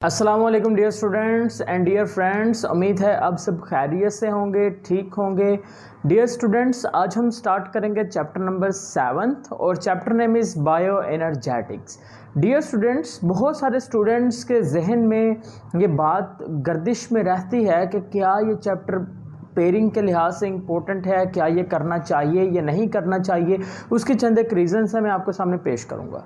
अस्सलाम वालेकुम dear students and dear friends. उम्मीद है अब सब खैरियत से होंगे, ठीक होंगे। डियर स्टूडेंट्स, आज हम स्टार्ट करेंगे चैप्टर नंबर 7 और chapter name is bioenergetics. Dear students, बहुत सारे स्टूडेंट्स के जहन में ये बात गर्दिश में रहती है कि क्या ये चैप्टर पेयरिंग के लिहाज से इम्पोर्टेंट है, क्या ये करना चाहिए या नहीं करना चाहिए। उसके चंद एक रीज़न्स हैं, मैं आपके सामने पेश करूँगा।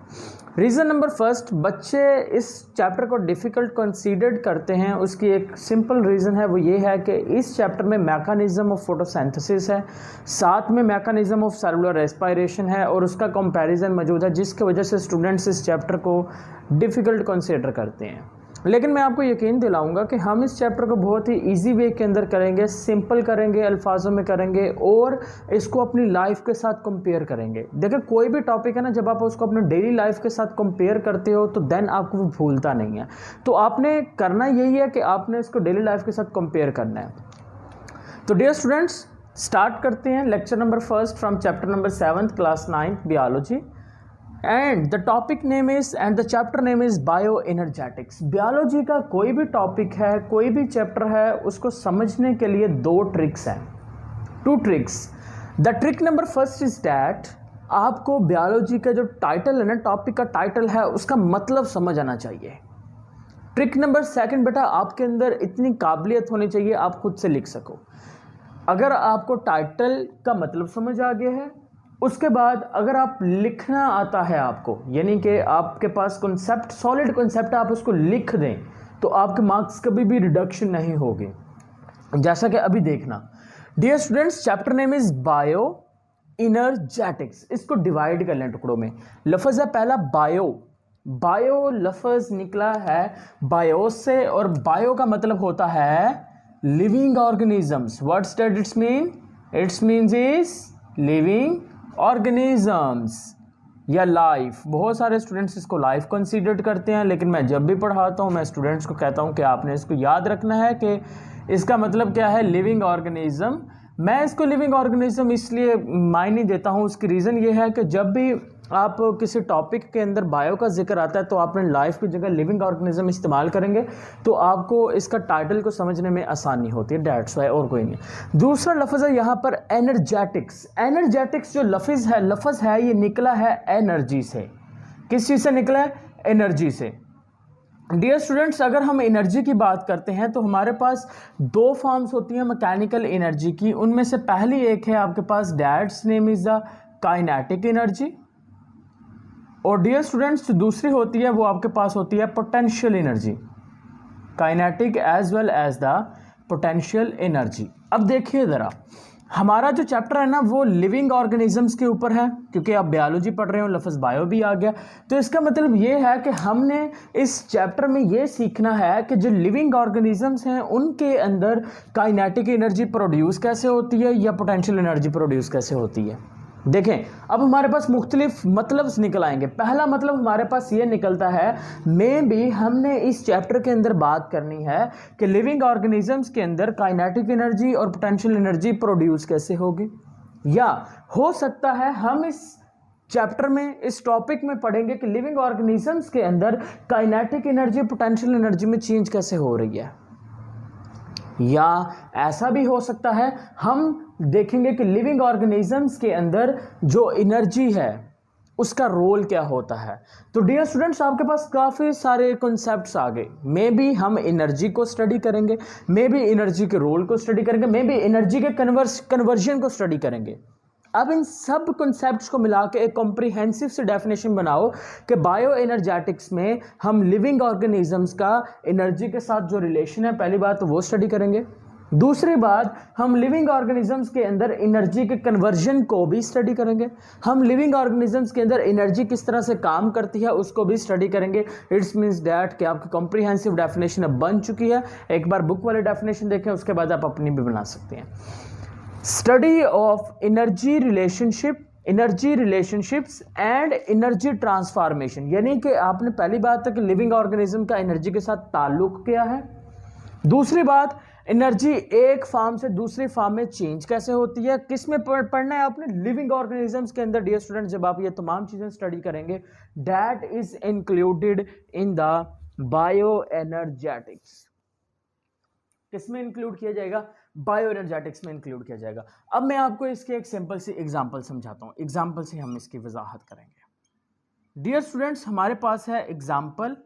रीज़न नंबर फर्स्ट, बच्चे इस चैप्टर को डिफ़िकल्ट कंसीडर्ड करते हैं। उसकी एक सिंपल रीज़न है, वो ये है कि इस चैप्टर में मैकेनिज़्म ऑफ फोटोसिंथेसिस है, साथ में मैकेनिज़्म ऑफ सेलुलर रेस्पिरेशन है और उसका कंपैरिजन मौजूद है, जिसकी वजह से स्टूडेंट्स इस चैप्टर को डिफ़िकल्ट कंसीडर करते हैं। लेकिन मैं आपको यकीन दिलाऊंगा कि हम इस चैप्टर को बहुत ही इजी वे के अंदर करेंगे, सिंपल करेंगे, अल्फाजों में करेंगे और इसको अपनी लाइफ के साथ कंपेयर करेंगे। देखिए, कोई भी टॉपिक है ना, जब आप उसको अपने डेली लाइफ के साथ कंपेयर करते हो तो देन आपको वो भूलता नहीं है। तो आपने करना यही है कि आपने इसको डेली लाइफ के साथ कंपेयर करना है। तो डियर स्टूडेंट्स, स्टार्ट करते हैं lecture number first from chapter number 7 class 9 biology. And the topic name is and the chapter name is bio energetics. Biology का कोई भी टॉपिक है, कोई भी चैप्टर है, उसको समझने के लिए 2 ट्रिक्स हैं, 2 tricks. The trick number first is that आपको बायोलॉजी का जो टाइटल है ना, टॉपिक का टाइटल है, उसका मतलब समझ आना चाहिए। ट्रिक नंबर सेकंड, बेटा आपके अंदर इतनी काबिलियत होनी चाहिए आप खुद से लिख सको। अगर आपको टाइटल का मतलब समझ आ गया है, उसके बाद अगर आप लिखना आता है आपको, यानी कि आपके पास कॉन्सेप्ट, सॉलिड कॉन्सेप्ट, आप उसको लिख दें तो आपके मार्क्स कभी भी रिडक्शन नहीं होगी। जैसा कि अभी देखना dear students, chapter name is bioenergetics. इसको डिवाइड कर लें टुकड़ों में। लफ्ज़ है पहला बायो। बायो लफ्ज़ निकला है बायो से और बायो का मतलब होता है living organisms. What's does it's mean? It's means is living organisms या लाइफ। बहुत सारे स्टूडेंट्स इसको लाइफ कंसीडर करते हैं, लेकिन मैं जब भी पढ़ाता हूँ मैं स्टूडेंट्स को कहता हूँ कि आपने इसको याद रखना है कि इसका मतलब क्या है, लिविंग ऑर्गेनिज्म। मैं इसको लिविंग ऑर्गेनिज्म इसलिए मायने देता हूँ, उसकी रीज़न ये है कि जब भी आप किसी टॉपिक के अंदर बायो का जिक्र आता है तो आपने लाइफ की जगह लिविंग ऑर्गेनिज्म इस्तेमाल करेंगे तो आपको इसका टाइटल को समझने में आसानी होती है। डैट्स वाई, और कोई नहीं। दूसरा लफ्ज़ है यहाँ पर एनर्जेटिक्स। एनर्जेटिक्स जो लफ्ज़ है ये निकला है एनर्जी से। किस चीज़ से निकला है? एनर्जी से। डियर स्टूडेंट्स, अगर हम एनर्जी की बात करते हैं तो हमारे पास 2 फॉर्म्स होती हैं मैकेनिकल एनर्जी की। उनमें से पहली एक है आपके पास, that's name is the kinetic energy, और डियर स्टूडेंट्स दूसरी होती है, वो आपके पास होती है potential energy. Kinetic as well as the potential energy. अब देखिए ज़रा, हमारा जो चैप्टर है ना वो लिविंग ऑर्गेनिजम्स के ऊपर है, क्योंकि आप बायोलॉजी पढ़ रहे हो, लफ्ज़ बायो भी आ गया। तो इसका मतलब ये है कि हमने इस चैप्टर में ये सीखना है कि जो लिविंग ऑर्गेनिजम्स हैं उनके अंदर काइनेटिक एनर्जी प्रोड्यूस कैसे होती है या पोटेंशियल एनर्जी प्रोड्यूस कैसे होती है। देखें, अब हमारे पास मुख्तलिफ मतलब निकल आएंगे। पहला मतलब हमारे पास ये निकलता है, में भी हमने इस चैप्टर के अंदर बात करनी है कि लिविंग ऑर्गेनिजम्स के अंदर काइनेटिक एनर्जी और पोटेंशियल एनर्जी प्रोड्यूस कैसे होगी। या हो सकता है हम इस चैप्टर में, इस टॉपिक में पढ़ेंगे कि लिविंग ऑर्गेनिजम्स के अंदर काइनेटिक एनर्जी पोटेंशियल एनर्जी में चेंज कैसे हो रही है। या ऐसा भी हो सकता है हम देखेंगे कि लिविंग ऑर्गेनिजम्स के अंदर जो एनर्जी है उसका रोल क्या होता है। तो डियर स्टूडेंट्स, आपके पास काफ़ी सारे कॉन्सेप्ट्स आ गए। मे बी हम एनर्जी को स्टडी करेंगे, मे बी एनर्जी के रोल को स्टडी करेंगे, मे बी एनर्जी के कन्वर्जन को स्टडी करेंगे। अब इन सब कॉन्सेप्ट्स को मिला के एक कॉम्प्रिहेंसिव से डेफिनेशन बनाओ कि बायो एनर्जेटिक्स में हम लिविंग ऑर्गेनिजम्स का एनर्जी के साथ जो रिलेशन है, पहली बात तो वो स्टडी करेंगे। दूसरी बात, हम लिविंग ऑर्गेनिजम्स के अंदर एनर्जी के कन्वर्जन को भी स्टडी करेंगे। हम लिविंग ऑर्गेनिजम्स के अंदर एनर्जी किस तरह से काम करती है उसको भी स्टडी करेंगे। इट्स मीन्स डैट कि आपकी कॉम्प्रिहेंसिव डेफिनेशन अब बन चुकी है। एक बार बुक वाले डेफिनेशन देखें, उसके बाद आप अपनी भी बना सकते हैं। Study of energy relationships and energy transformation, यानी कि आपने पहली बात है कि लिविंग ऑर्गेनिज्म का एनर्जी के साथ ताल्लुक क्या है। दूसरी बात, एनर्जी एक फॉर्म से दूसरी फॉर्म में चेंज कैसे होती है। किस में पढ़ना है आपने? लिविंग ऑर्गेनिजम्स के अंदर। डियर स्टूडेंट, जब आप ये तमाम चीज़ें स्टडी करेंगे, that is included in the bio energetics किस में इंक्लूड किया जाएगा? बायो एनर्जेटिक्स में इंक्लूड किया जाएगा। अब मैं आपको इसके एक सिंपल सी एग्जांपल समझाता हूं, एग्जांपल से हम इसकी वजाहत करेंगे। डियर स्टूडेंट्स, हमारे पास है एग्जांपल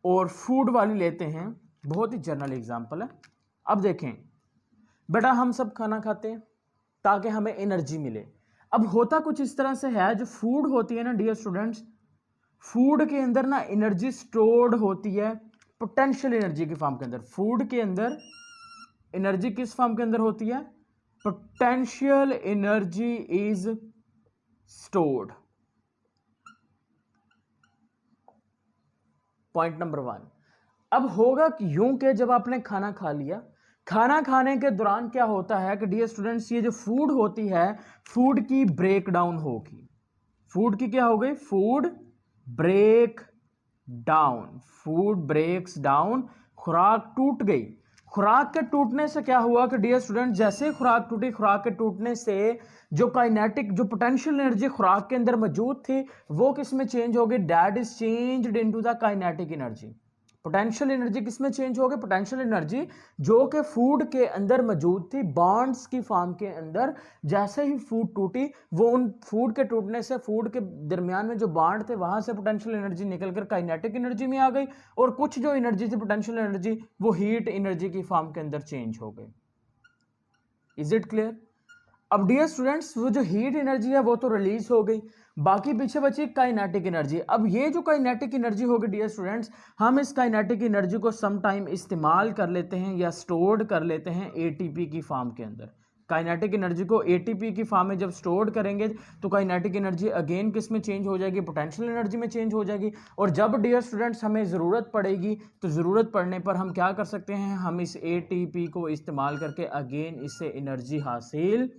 और फूड वाली लेते हैं, बहुत ही जनरल एग्जांपल है। अब देखें बेटा, हम सब खाना खाते हैं ताकि हमें एनर्जी मिले। अब होता कुछ इस तरह से है, जो फूड होती है ना डियर स्टूडेंट्स, फूड के अंदर ना एनर्जी स्टोर्ड होती है पोटेंशियल एनर्जी के फॉर्म के अंदर। फूड के अंदर एनर्जी किस फॉर्म के अंदर होती है? Potential energy is stored. Point number 1। अब होगा कि यूं कि जब आपने खाना खा लिया, खाना खाने के दौरान क्या होता है कि डियर स्टूडेंट्स, ये जो फूड होती है, फूड की ब्रेक डाउन होगी। फूड की क्या हो गई? Food break down, food breaks down, खुराक टूट गई। खुराक के टूटने से क्या हुआ कि डियर स्टूडेंट, जैसे खुराक टूटी, खुराक के टूटने से जो काइनेटिक, जो पोटेंशियल एनर्जी खुराक के अंदर मौजूद थी, वो किस में चेंज हो गई? That is changed into the kinetic energy. Potential energy किस में चेंज हो गई? पोटेंशियल एनर्जी जो कि फूड के अंदर मौजूद थी, बॉन्ड्स की फॉर्म के अंदर, जैसे ही फूड टूटी, वो उन फूड के टूटने से फूड के दरमियान में जो बॉन्ड थे, वहां से पोटेंशियल एनर्जी निकलकर काइनेटिक एनर्जी में आ गई, और कुछ जो एनर्जी थी पोटेंशियल एनर्जी, वो हीट एनर्जी की फॉर्म के अंदर चेंज हो गई। Is it clear? अब डियर स्टूडेंट्स, वो जो हीट एनर्जी है वो तो रिलीज हो गई, बाकी पीछे बची काइनेटिक एनर्जी। अब ये जो काइनेटिक एनर्जी होगी डियर स्टूडेंट्स, हम इस काइनेटिक एनर्जी को सम टाइम इस्तेमाल कर लेते हैं या स्टोर्ड कर लेते हैं एटीपी की फॉर्म के अंदर। काइनेटिक एनर्जी को एटीपी की फॉर्म में जब स्टोर्ड करेंगे तो काइनेटिक एनर्जी अगेन किस में चेंज हो जाएगी? पोटेंशियल एनर्जी में चेंज हो जाएगी। और जब डियर स्टूडेंट्स हमें ज़रूरत पड़ेगी, तो ज़रूरत पड़ने पर हम क्या कर सकते हैं? हम इस एटीपी को इस्तेमाल करके अगेन इससे एनर्जी हासिल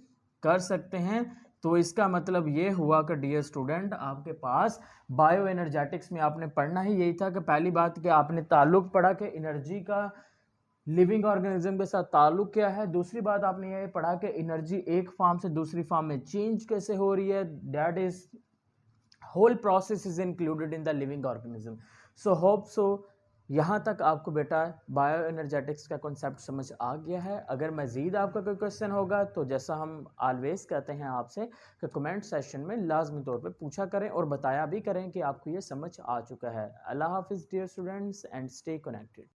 कर सकते हैं। तो इसका मतलब ये हुआ कि डियर स्टूडेंट, आपके पास बायो एनर्जेटिक्स में आपने पढ़ना ही यही था कि पहली बात कि आपने ताल्लुक पढ़ा कि एनर्जी का लिविंग ऑर्गेनिज्म के साथ ताल्लुक क्या है। दूसरी बात आपने ये पढ़ा कि एनर्जी एक फॉर्म से दूसरी फॉर्म में चेंज कैसे हो रही है। That is whole process is included in the living organism. So hope so यहाँ तक आपको बेटा बायो एनर्जेटिक्स का कॉन्सेप्ट समझ आ गया है। अगर मज़ीद आपका कोई क्वेश्चन होगा तो जैसा हम ऑलवेज कहते हैं आपसे कि कमेंट सेशन में लाजमी तौर पे पूछा करें और बताया भी करें कि आपको ये समझ आ चुका है। अल्लाह हाफिज़ dear students and stay connected.